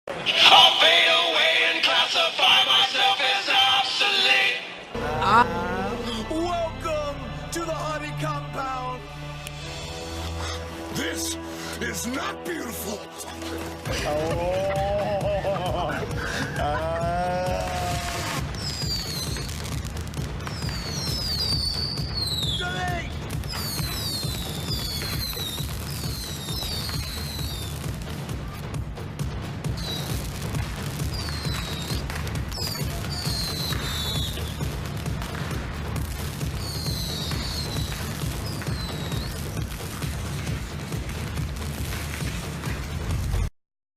I'll fade away and classify myself as obsolete. Welcome to the honey compound. This is not beautiful. Delay.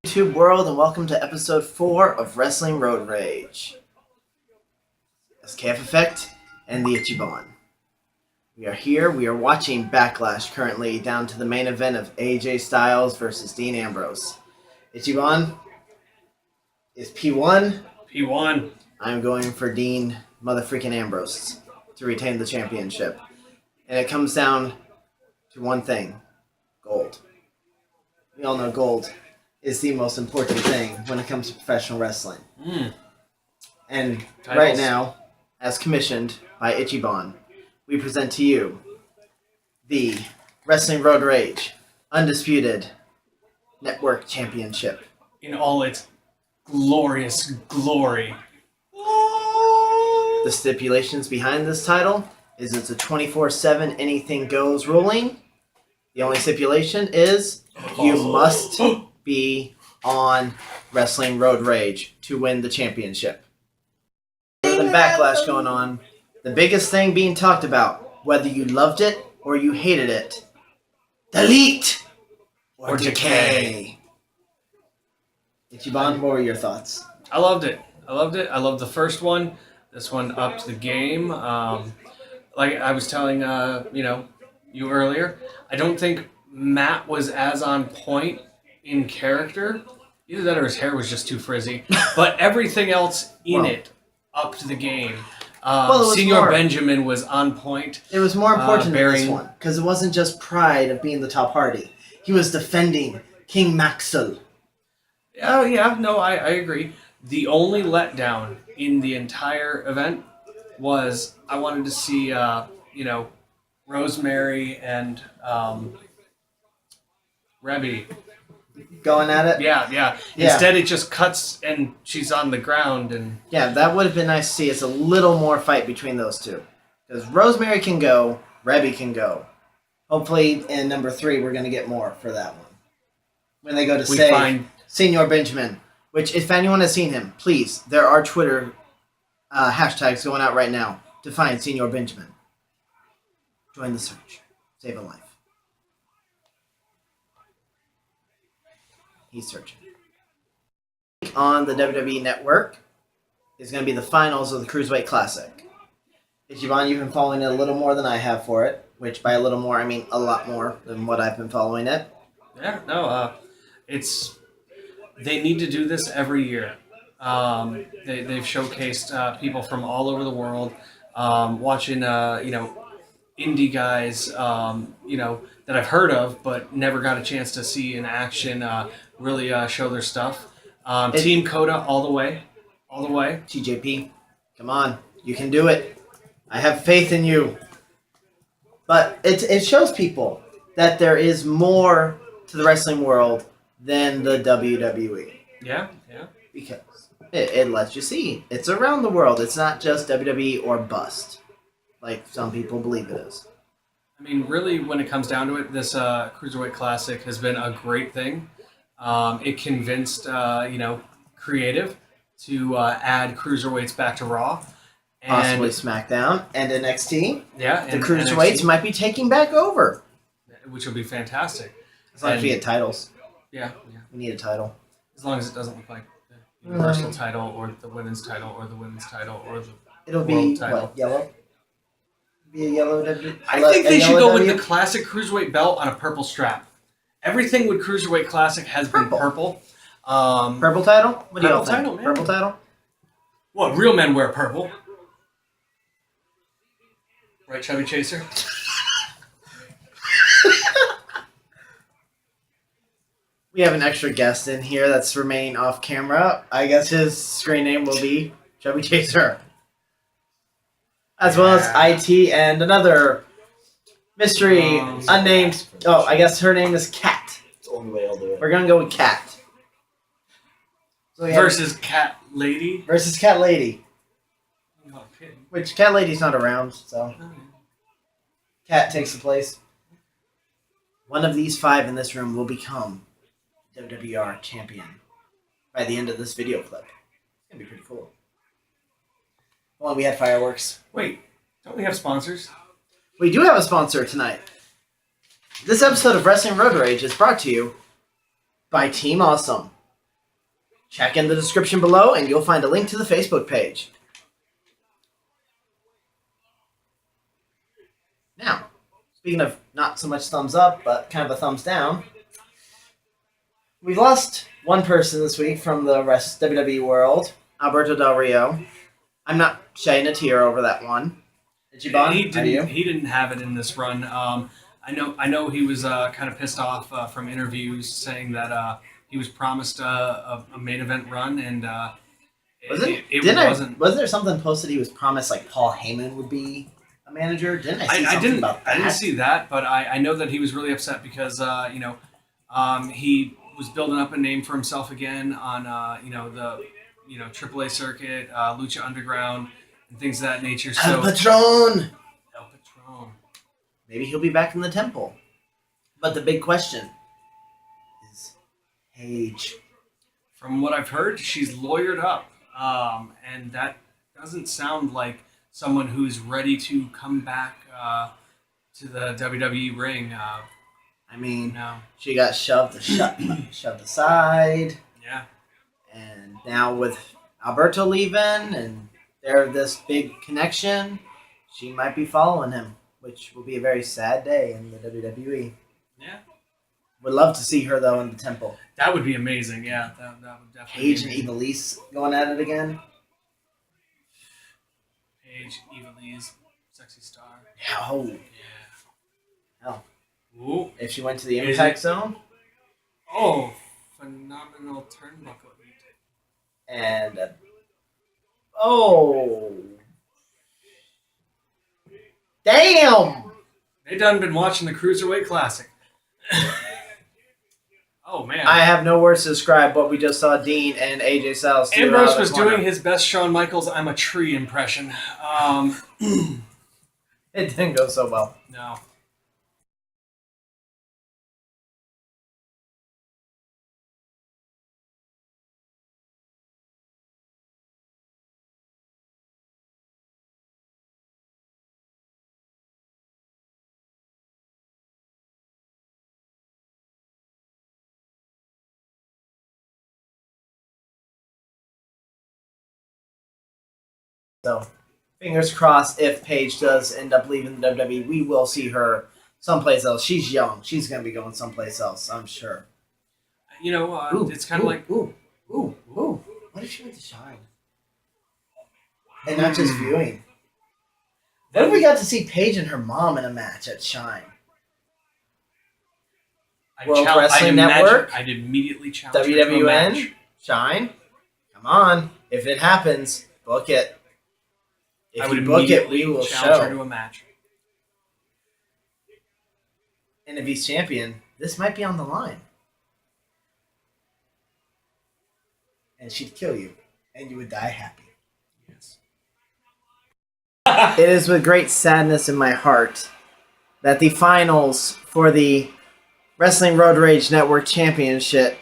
YouTube world, and welcome to episode 4 of Wrestling Road Rage. SKF Effect and the Ichiban. We are here, we are watching Backlash currently, down to the main event of AJ Styles versus Dean Ambrose. Ichiban is P1. P1. I'm going for Dean motherfreaking Ambrose to retain the championship. And it comes down to one thing: gold. We all know gold is the most important thing when it comes to professional wrestling. And Titles. right now, as commissioned by Ichiban, we present to you the Wrestling Road Rage Undisputed Network Championship. In all its glorious glory. The stipulations behind this title is it's a 24/7 anything goes ruling. The only stipulation is you must be on Wrestling Road Rage to win the championship. Other than Backlash going on, the biggest thing being talked about, whether you loved it or you hated it, delete or decay. Ichiban, what were your thoughts? I loved it. I loved the first one. This one upped the game. Like I was telling you earlier, I don't think Matt was as on point in character. Either that or his hair was just too frizzy. But everything else in it upped the game. Senior Benjamin was on point. It was more important than this bearing- one, because it wasn't just pride of being the top party. He was defending King Maxwell. Oh, yeah, no, I agree. The only letdown in the entire event was I wanted to see, Rosemary and Rebby. Going at it? Yeah. Instead, it just cuts and she's on the ground and... Yeah, that would have been nice to see. It's a little more fight between those two. Because Rosemary can go, Rebby can go. Hopefully, in number 3, we're going to get more for that one. When they go to save Senior Benjamin. Which, if anyone has seen him, please, there are Twitter hashtags going out right now to find Senior Benjamin. Join the search. Save a life. He's searching. On the WWE Network is going to be the finals of the Cruiserweight Classic. Ichiban, you've been following it a little more than I have for it, which by a little more, I mean a lot more than what I've been following it. Yeah, no, they need to do this every year. They've showcased people from all over the world, watching, indie guys, that I've heard of but never got a chance to see in action, really show their stuff. Team Coda all the way. TJP, come on, you can do it. I have faith in you. But it shows people that there is more to the wrestling world than the WWE. Yeah. Because it lets you see. It's around the world. It's not just WWE or bust, like some people believe it is. I mean, really, when it comes down to it, this Cruiserweight Classic has been a great thing. It convinced, Creative to add Cruiserweights back to Raw. And, Possibly SmackDown and NXT. Yeah. The Cruiserweights might be taking back over. Which would be fantastic. As long as we get titles. Yeah. We need a title. As long as it doesn't look like the Universal title or the women's title or the women's title or the It'll world be, title. what, yellow? Be a yellow W? I think they should go with the classic Cruiserweight belt on a purple strap. Everything with Cruiserweight Classic has been purple. Purple title? What do you all Purple think? title, man. Purple title? What, real men wear purple? Right, Chubby Chaser? We have an extra guest in here that's remaining off camera. I guess his screen name will be Chubby Chaser. As well as IT and another mystery unnamed. Oh, I guess her name is Cat. It's the only way I'll do it. We're gonna go with Cat. So we have- Versus Cat Lady. versus Cat Lady. Oh, kidding. Which Cat Lady's not around, so Cat takes the place. One of these 5 in this room will become WWR champion by the end of this video clip. It's gonna be pretty cool. Well, we had fireworks. Wait, don't we have sponsors? We do have a sponsor tonight. This episode of Wrestling Road Rage is brought to you by Team Awesome. Check in the description below and you'll find a link to the Facebook page. Now, speaking of not so much thumbs up, but kind of a thumbs down, we've lost one person this week from the WWE world, Alberto Del Rio. I'm not shedding a tear over that one. Ichiban, He how do you? didn't have it in this run. I know he was kind of pissed off from interviews saying that he was promised a main event run, and Wasn't there something posted he was promised like Paul Heyman would be a manager? Didn't I see something about that? I didn't see that, but I know that he was really upset because he was building up a name for himself again on the AAA circuit, Lucha Underground, and things of that nature. So El Patron! El Patron. Maybe he'll be back in the temple. But the big question is Paige. From what I've heard, she's lawyered up, and that doesn't sound like someone who's ready to come back to the WWE ring. I mean, No. she got shoved aside. Yeah. And now with Alberto leaving and they're this big connection, she might be following him, which will be a very sad day in the WWE. Yeah. Would love to see her though in the temple. That would be amazing. Yeah, that would definitely. Paige be and amazing. Ivelisse going at it again. Paige, Ivelisse, Sexy Star. Yeah, oh, Yeah. hell. Ooh. If she went to the Is Impact it- Zone Oh, phenomenal turnbuckle. and oh, damn! They done been watching the Cruiserweight Classic. Oh man. I have no words to describe what we just saw Dean and AJ Styles do. Ambrose out of was the corner. doing his best Shawn Michaels "I'm a Tree" impression. It didn't go so well. No. So, fingers crossed if Paige does end up leaving the WWE, we will see her someplace else. She's young. She's going to be going someplace else, I'm sure. You know, it's kind of like Ooh. What if she went to Shine? And not just viewing. What if we got to see Paige and her mom in a match at Shine? World Wrestling Network? I'd immediately challenge her to a WWN? match. Shine? Come on. If it happens, book it. If I would you book it, immediately we will challenge her show. to a match. And if he's champion, this might be on the line. And she'd kill you. And you would die happy. Yes. It is with great sadness in my heart that the finals for the Wrestling Road Rage Network Championship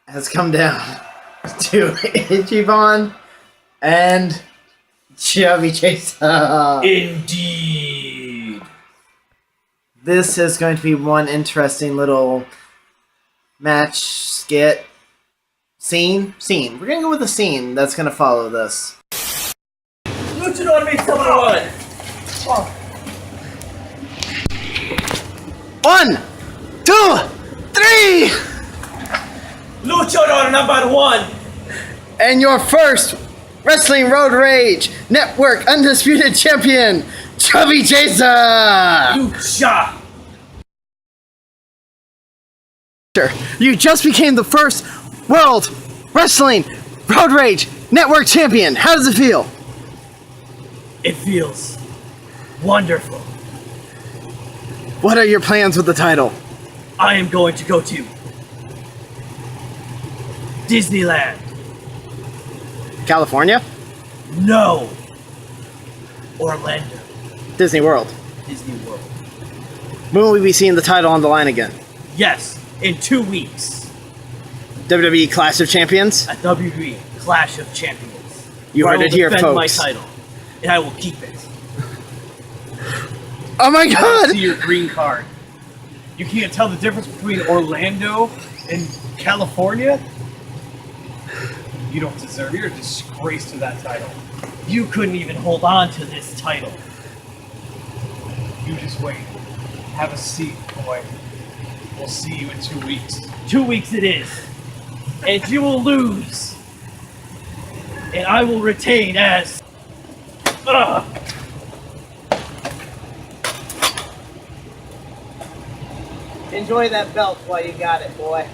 has come down to Ichiban and Chubby Chaser. Indeed. This is going to be one interesting little match skit scene. We're gonna go with the scene that's gonna follow this. Luchador meets number one. 1, 2, 3, Luchador number one. and your first Wrestling Road Rage Network Undisputed Champion, Chubby Chaser. Lucha. You just became the first World Wrestling Road Rage Network Champion. How does it feel? It feels wonderful. What are your plans with the title? I am going to go to Disneyland. California? No. Orlando. Disney World. Disney World. When will we be seeing the title on the line again? Yes, in 2 weeks WWE Clash of Champions? at WWE Clash of Champions. You where heard I it will here, defend my folks. title, and I will keep it. Oh my I god! see your green card. You can't tell the difference between Orlando and California? You don't deserve it. You're a disgrace to that title. You couldn't even hold on to this title. You just wait. Have a seat, boy. We'll see you in 2 weeks. 2 weeks it is. And you will lose. And I will retain as... Enjoy that belt while you got it, boy.